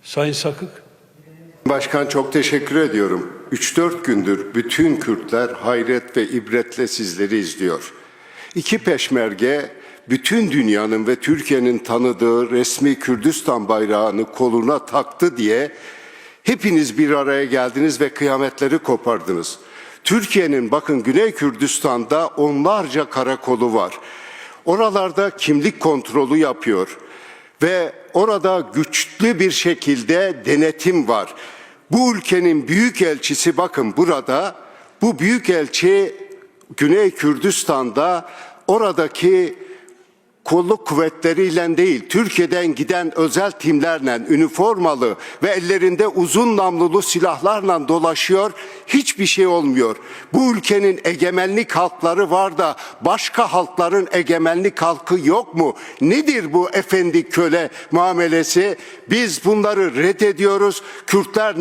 Sayın Sakık. Başkan çok teşekkür ediyorum. 3-4 gündür bütün Kürtler hayret ve ibretle sizleri izliyor. İki peşmerge bütün dünyanın ve Türkiye'nin tanıdığı resmi Kürdistan bayrağını koluna taktı diye hepiniz bir araya geldiniz ve kıyametleri kopardınız. Türkiye'nin bakın Güney Kürdistan'da onlarca karakolu var. Oralarda kimlik kontrolü yapıyor ve orada güçlü bir şekilde denetim var. Bu ülkenin büyükelçisi bakın burada, bu büyükelçi Güney Kürdistan'da oradaki kolluk kuvvetleriyle değil, Türkiye'den giden özel timlerle, üniformalı ve ellerinde uzun namlulu silahlarla dolaşıyor, hiçbir şey olmuyor. Bu ülkenin egemenlik halkları var da başka halkların egemenlik halkı yok mu? Nedir bu efendi köle muamelesi? Biz bunları reddediyoruz. Kürtler